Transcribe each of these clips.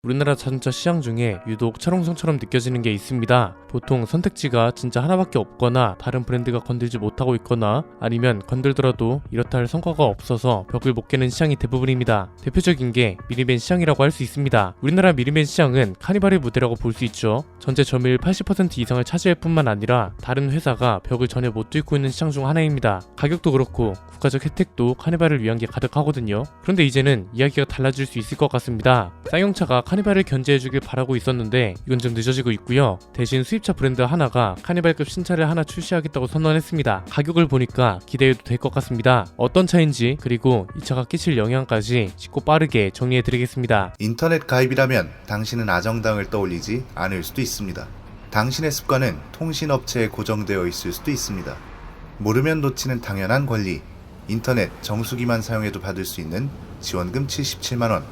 우리나라 자동차 시장 중에 유독 철옹성처럼 느껴지는 게 있습니다. 보통 선택지가 진짜 하나밖에 없거나 다른 브랜드가 건들지 못하고 있거나 아니면 건들더라도 이렇다 할 성과가 없어서 벽을 못 깨는 시장이 대부분입니다. 대표적인 게 미니밴 시장이라고 할 수 있습니다. 우리나라 미니밴 시장은 카니발의 무대라고 볼 수 있죠. 전체 점유율 80% 이상을 차지할 뿐만 아니라 다른 회사가 벽을 전혀 못 뚫고 있는 시장 중 하나입니다. 가격도 그렇고 국가적 혜택도 카니발을 위한 게 가득하거든요. 그런데 이제는 이야기가 달라질 수 있을 것 같습니다. 쌍용차가 카니발을 견제해주길 바라고 있었는데 이건 좀 늦어지고 있고요. 대신 수입차 브랜드 하나가 카니발급 신차를 하나 출시하겠다고 선언했습니다. 가격을 보니까 기대해도 될 것 같습니다. 어떤 차인지 그리고 이 차가 끼칠 영향까지 쉽고 빠르게 정리해드리겠습니다. 인터넷 가입이라면 당신은 아정당을 떠올리지 않을 수도 있습니다. 당신의 습관은 통신업체에 고정되어 있을 수도 있습니다. 모르면 놓치는 당연한 권리, 인터넷 정수기만 사용해도 받을 수 있는 지원금 77만원,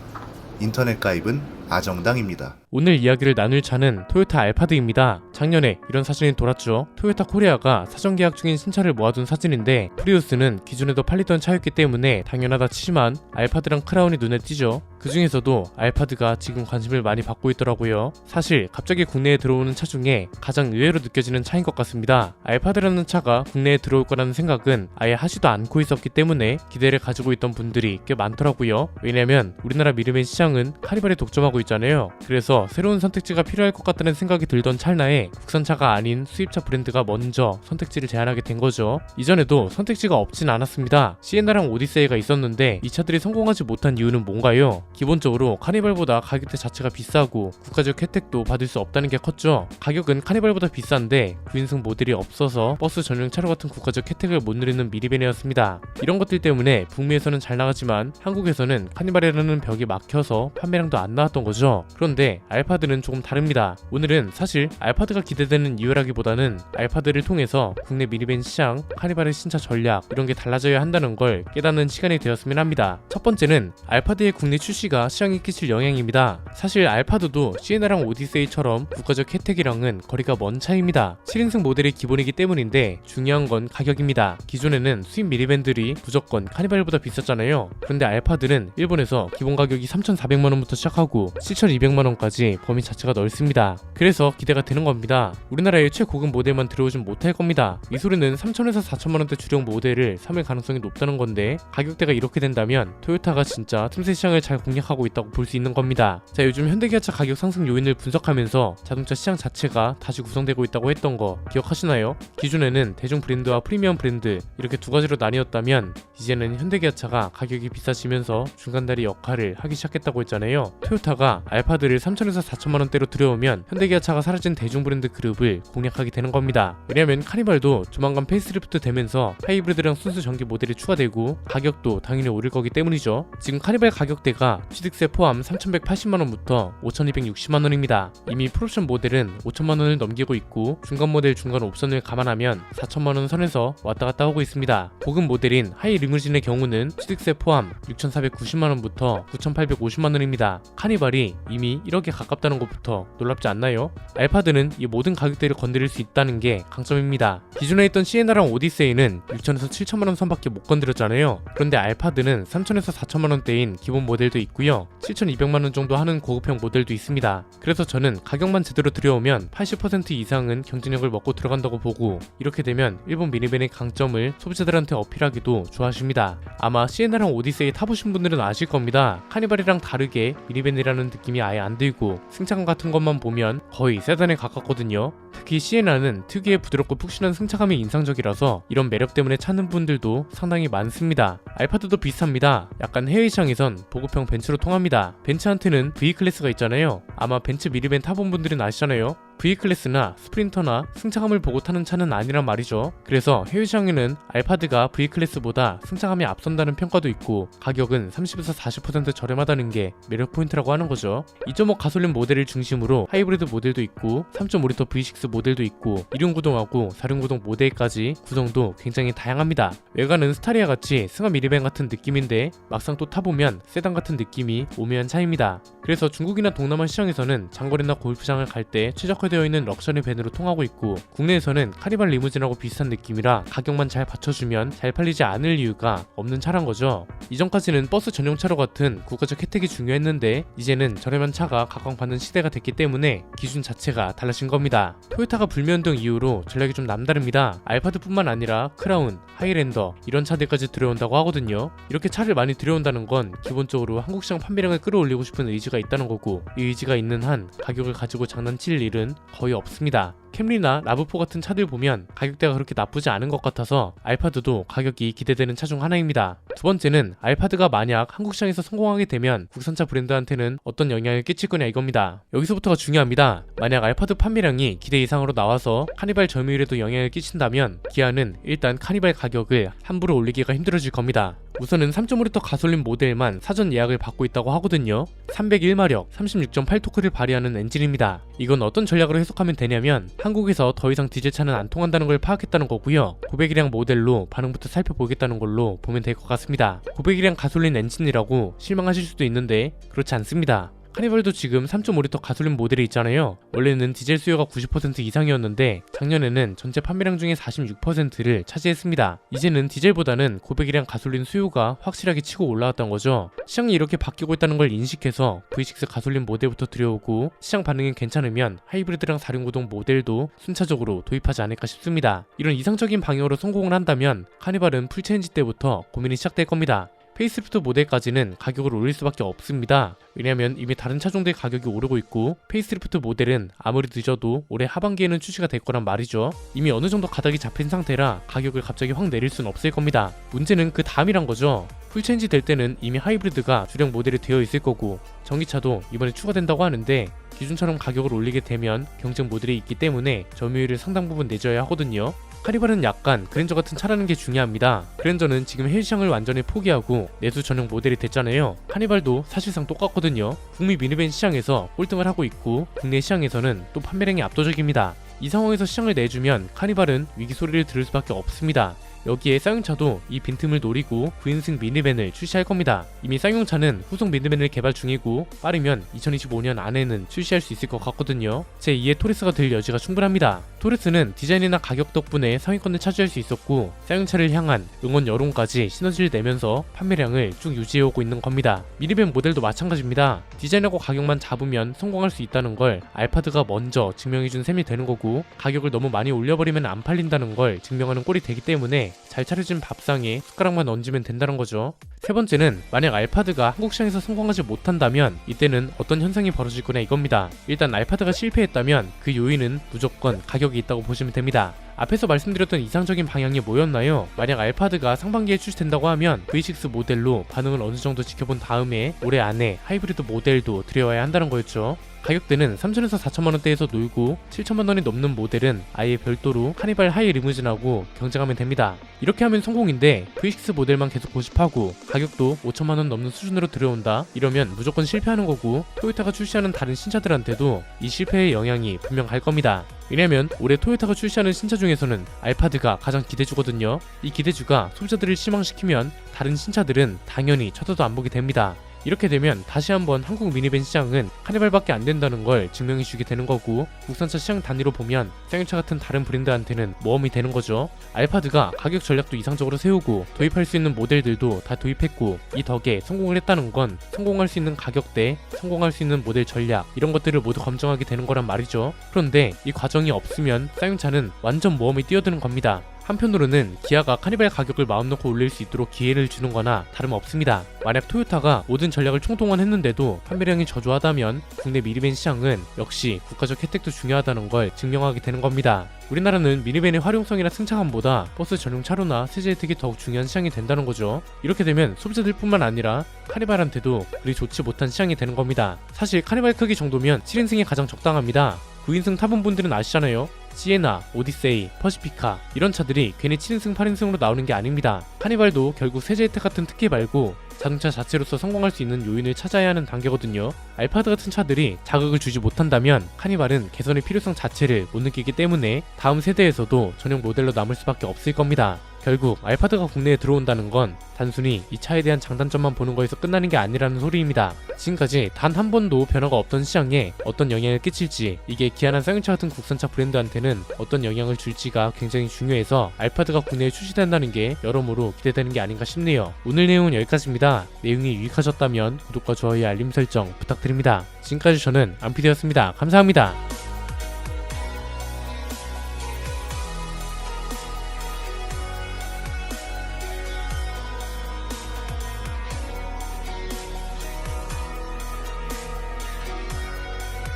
인터넷 가입은 아정당입니다. 오늘 이야기를 나눌 차는 토요타 알파드입니다. 작년에 이런 사진이 돌았죠. 토요타 코리아가 사전 계약 중인 신차를 모아둔 사진인데 프리우스는 기존에도 팔리던 차였기 때문에 당연하다 치지만 알파드랑 크라운이 눈에 띄죠. 그 중에서도 알파드가 지금 관심을 많이 받고 있더라고요. 사실 갑자기 국내에 들어오는 차 중에 가장 의외로 느껴지는 차인 것 같습니다. 알파드라는 차가 국내에 들어올 거라는 생각은 아예 하지도 않고 있었기 때문에 기대를 가지고 있던 분들이 꽤 많더라고요. 왜냐면 우리나라 미니밴 시장은 카니발이 독점하고 있잖아요. 그래서 새로운 선택지가 필요할 것 같다는 생각이 들던 찰나에 국산차가 아닌 수입차 브랜드가 먼저 선택지를 제안하게 된 거죠. 이전에도 선택지가 없진 않았습니다. 시에나랑 오디세이가 있었는데 이 차들이 성공하지 못한 이유는 뭔가요? 기본적으로 카니발보다 가격대 자체가 비싸고 국가적 혜택도 받을 수 없다는 게 컸죠. 가격은 카니발보다 비싼데 9인승 모델이 없어서 버스 전용 차로 같은 국가적 혜택을 못 누리는 미니밴이었습니다. 이런 것들 때문에 북미에서는 잘 나가지만 한국에서는 카니발이라는 벽이 막혀서 판매량도 안 나왔던 거죠. 그런데 알파드는 조금 다릅니다. 오늘은 사실 알파드가 기대되는 이유라기보다는 알파드를 통해서 국내 미니밴 시장, 카니발의 신차 전략 이런 게 달라져야 한다는 걸 깨닫는 시간이 되었으면 합니다. 첫 번째는 알파드의 국내 출시가 시장에 끼칠 영향입니다. 사실 알파드도 시에나랑 오디세이처럼 국가적 혜택이랑은 거리가 먼 차입니다. 7인승 모델이 기본이기 때문인데 중요한 건 가격입니다. 기존에는 수입 미니밴들이 무조건 카니발보다 비쌌잖아요. 그런데 알파드는 일본에서 기본 가격이 3,400만원부터 시작하고 7,200만원까지 범위 자체가 넓습니다. 그래서 기대가 되는 겁니다. 우리나라의 최고급 모델만 들어오진 못할 겁니다. 이 소리는 3,000에서 4,000만원대 주력 모델을 삼을 가능성이 높다는 건데 가격대가 이렇게 된다면 토요타가 진짜 틈새 시장을 잘 공략하고 있다고 볼 수 있는 겁니다. 자, 요즘 현대기아차 가격 상승 요인을 분석하면서 자동차 시장 자체가 다시 구성되고 있다고 했던 거 기억하시나요? 기존에는 대중 브랜드와 프리미엄 브랜드 이렇게 두 가지로 나뉘었다면 이제는 현대기아차가 가격이 비싸지면서 중간다리 역할을 하기 시작했다고 했잖아요. 토요타가 알파드를 3,000에서 4,000만원대로 들여오면 현대기아차가 사라진 대중 브랜드 그룹을 공략하게 되는 겁니다. 왜냐면 카니발도 조만간 페이스리프트 되면서 하이브리드랑 순수 전기 모델이 추가되고 가격도 당연히 오를 거기 때문이죠. 지금 카니발 가격대가 취득세 포함 3,180만원부터 5,260만원입니다. 이미 풀옵션 모델은 5천만원을 넘기고 있고 중간 모델 중간 옵션을 감안하면 4천만원 선에서 왔다갔다 하고 있습니다. 고급 모델인 하이 리무진의 경우는 취득세 포함 6,490만원부터 9,850만원입니다. 카니발이 이미 1억에 가깝다는 것부터 놀랍지 않나요? 알파드는 이 모든 가격대를 건드릴 수 있다는 게 강점입니다. 기존에 있던 시에나랑 오디세이는 6천에서 7천만원 선밖에 못 건드렸잖아요. 그런데 알파드는 3천에서 4천만원대인 기본 모델도 있고요. 7,200만원 정도 하는 고급형 모델도 있습니다. 그래서 저는 가격만 제대로 들여오면 80% 이상은 경쟁력을 먹고 들어간다고 보고 이렇게 되면 일본 미니밴의 강점을 소비자들한테 어필하기도 좋아하십니다. 아마 시에나랑 오디세이 타보신 분들은 아실 겁니다. 카니발이랑 다르게 미니밴이라는 느낌이 아예 안 들고 승차감 같은 것만 보면 거의 세단에 가깝거든요. 특히 시에나는 특유의 부드럽고 푹신한 승차감이 인상적이라서 이런 매력 때문에 찾는 분들도 상당히 많습니다. 알파드도 비슷합니다. 약간 해외 시장에선 보급형 벤츠로 통합니다. 벤츠한테는 V클래스가 있잖아요. 아마 벤츠 미니밴 타본 분들은 아시잖아요. V클래스나 스프린터나 승차감을 보고 타는 차는 아니란 말이죠. 그래서 해외 시장에는 알파드가 V클래스보다 승차감이 앞선다는 평가도 있고 가격은 30에서 40% 저렴하다는 게 매력 포인트라고 하는 거죠. 2.5 가솔린 모델을 중심으로 하이브리드 모델도 있고 3.5L V6 모델도 있고 2륜구동하고 4륜구동 모델까지 구성도 굉장히 다양합니다. 외관은 스타리아 같이 승합 미니밴 같은 느낌인데 막상 또 타보면 세단 같은 느낌이 오묘한 차입니다. 그래서 중국이나 동남아 시장에서는 장거리나 골프장을 갈 때 최적화된 특화되어 있는 럭셔리 밴으로 통하고 있고 국내에서는 카니발 리무진하고 비슷한 느낌이라 가격만 잘 받쳐주면 잘 팔리지 않을 이유가 없는 차란 거죠. 이전까지는 버스 전용차로 같은 국가적 혜택이 중요했는데 이제는 저렴한 차가 각광받는 시대가 됐기 때문에 기준 자체가 달라진 겁니다. 토요타가 불매운동 이후로 전략이 좀 남다릅니다. 알파드뿐만 아니라 크라운, 하이랜더 이런 차들까지 들여온다고 하거든요. 이렇게 차를 많이 들여온다는 건 기본적으로 한국 시장 판매량을 끌어올리고 싶은 의지가 있다는 거고 이 의지가 있는 한 가격을 가지고 장난칠 일은 거의 없습니다. 캠리나 라브4 같은 차들 보면 가격대가 그렇게 나쁘지 않은 것 같아서 알파드도 가격이 기대되는 차 중 하나입니다. 두 번째는 알파드가 만약 한국 시장에서 성공하게 되면 국산차 브랜드한테는 어떤 영향을 끼칠 거냐 이겁니다. 여기서부터가 중요합니다. 만약 알파드 판매량이 기대 이상으로 나와서 카니발 점유율에도 영향을 끼친다면 기아는 일단 카니발 가격을 함부로 올리기가 힘들어질 겁니다. 우선은 3.5L 가솔린 모델만 사전 예약을 받고 있다고 하거든요. 301마력, 36.8토크를 발휘하는 엔진입니다. 이건 어떤 전략으로 해석하면 되냐면 한국에서 더 이상 디젤차는 안 통한다는 걸 파악했다는 거고요. 900이량 모델로 반응부터 살펴보겠다는 걸로 보면 될 것 같습니다. 900이량 가솔린 엔진이라고 실망하실 수도 있는데 그렇지 않습니다. 카니발도 지금 3.5L 가솔린 모델이 있잖아요. 원래는 디젤 수요가 90% 이상이었는데 작년에는 전체 판매량 중에 46%를 차지했습니다. 이제는 디젤보다는 900이량 가솔린 수요가 확실하게 치고 올라왔던 거죠. 시장이 이렇게 바뀌고 있다는 걸 인식해서 V6 가솔린 모델부터 들여오고 시장 반응이 괜찮으면 하이브리드랑 4륜구동 모델도 순차적으로 도입하지 않을까 싶습니다. 이런 이상적인 방향으로 성공을 한다면 카니발은 풀체인지 때부터 고민이 시작될 겁니다. 페이스리프트 모델까지는 가격을 올릴 수밖에 없습니다. 왜냐면 이미 다른 차종들 가격이 오르고 있고 페이스리프트 모델은 아무리 늦어도 올해 하반기에는 출시가 될 거란 말이죠. 이미 어느 정도 가닥이 잡힌 상태라 가격을 갑자기 확 내릴 순 없을 겁니다. 문제는 그 다음이란 거죠. 풀체인지 될 때는 이미 하이브리드가 주력 모델이 되어 있을 거고 전기차도 이번에 추가된다고 하는데 기존처럼 가격을 올리게 되면 경쟁 모델이 있기 때문에 점유율을 상당 부분 내줘야 하거든요. 카니발은 약간 그랜저 같은 차라는 게 중요합니다. 그랜저는 지금 해외 시장을 완전히 포기하고 내수 전용 모델이 됐잖아요. 카니발도 사실상 똑같거든요. 북미 미니밴 시장에서 꼴등을 하고 있고 국내 시장에서는 또 판매량이 압도적입니다. 이 상황에서 시장을 내주면 카니발은 위기 소리를 들을 수밖에 없습니다. 여기에 쌍용차도 이 빈틈을 노리고 9인승 미니밴을 출시할 겁니다. 이미 쌍용차는 후속 미니밴을 개발 중이고 빠르면 2025년 안에는 출시할 수 있을 것 같거든요. 제2의 토레스가 될 여지가 충분합니다. 토레스는 디자인이나 가격 덕분에 상위권을 차지할 수 있었고 쌍용차를 향한 응원 여론까지 시너지를 내면서 판매량을 쭉 유지해오고 있는 겁니다. 미니밴 모델도 마찬가지입니다. 디자인하고 가격만 잡으면 성공할 수 있다는 걸 알파드가 먼저 증명해준 셈이 되는 거고 가격을 너무 많이 올려버리면 안 팔린다는 걸 증명하는 꼴이 되기 때문에 잘 차려진 밥상에 숟가락만 얹으면 된다는 거죠. 세 번째는 만약 알파드가 한국 시장에서 성공하지 못한다면 이때는 어떤 현상이 벌어질 거냐 이겁니다. 일단 알파드가 실패했다면 그 요인은 무조건 가격이 있다고 보시면 됩니다. 앞에서 말씀드렸던 이상적인 방향이 뭐였나요? 만약 알파드가 상반기에 출시된다고 하면 V6 모델로 반응을 어느 정도 지켜본 다음에 올해 안에 하이브리드 모델도 들여와야 한다는 거였죠. 가격대는 3천에서 4천만원대에서 놀고 7천만원이 넘는 모델은 아예 별도로 카니발 하이 리무진하고 경쟁하면 됩니다. 이렇게 하면 성공인데 V6 모델만 계속 고집하고 가격도 5천만원 넘는 수준으로 들여온다? 이러면 무조건 실패하는 거고 토요타가 출시하는 다른 신차들한테도 이 실패의 영향이 분명 갈 겁니다. 왜냐면 올해 토요타가 출시하는 신차 중에서는 알파드가 가장 기대주거든요. 이 기대주가 소비자들을 실망시키면 다른 신차들은 당연히 쳐다도 안 보게 됩니다. 이렇게 되면 다시 한번 한국 미니밴 시장은 카니발밖에 안 된다는 걸 증명해주게 되는 거고 국산차 시장 단위로 보면 쌍용차 같은 다른 브랜드한테는 모험이 되는 거죠. 알파드가 가격 전략도 이상적으로 세우고 도입할 수 있는 모델들도 다 도입했고 이 덕에 성공을 했다는 건 성공할 수 있는 가격대, 성공할 수 있는 모델 전략 이런 것들을 모두 검증하게 되는 거란 말이죠. 그런데 이 과정이 없으면 쌍용차는 완전 모험에 뛰어드는 겁니다. 한편으로는 기아가 카니발 가격을 마음 놓고 올릴 수 있도록 기회를 주는 거나 다름없습니다. 만약 토요타가 모든 전략을 총동원했는데도 판매량이 저조하다면 국내 미니밴 시장은 역시 국가적 혜택도 중요하다는 걸 증명하게 되는 겁니다. 우리나라는 미니밴의 활용성이나 승차감보다 버스 전용 차로나 세제 혜택이 더욱 중요한 시장이 된다는 거죠. 이렇게 되면 소비자들뿐만 아니라 카니발한테도 그리 좋지 못한 시장이 되는 겁니다. 사실 카니발 크기 정도면 7인승이 가장 적당합니다. 9인승 타본 분들은 아시잖아요. 시에나, 오디세이, 퍼시피카 이런 차들이 괜히 7인승, 8인승으로 나오는 게 아닙니다. 카니발도 결국 세제 혜택 같은 특혜 말고 자동차 자체로서 성공할 수 있는 요인을 찾아야 하는 단계거든요. 알파드 같은 차들이 자극을 주지 못한다면 카니발은 개선의 필요성 자체를 못 느끼기 때문에 다음 세대에서도 전용 모델로 남을 수밖에 없을 겁니다. 결국 알파드가 국내에 들어온다는 건 단순히 이 차에 대한 장단점만 보는 거에서 끝나는 게 아니라는 소리입니다. 지금까지 단 한 번도 변화가 없던 시장에 어떤 영향을 끼칠지, 이게 기아나 쌍용차 같은 국산차 브랜드한테는 어떤 영향을 줄지가 굉장히 중요해서 알파드가 국내에 출시된다는 게 여러모로 기대되는 게 아닌가 싶네요. 오늘 내용은 여기까지입니다. 내용이 유익하셨다면 구독과 좋아요, 알림 설정 부탁드립니다. 지금까지 저는 안피디였습니다. 감사합니다.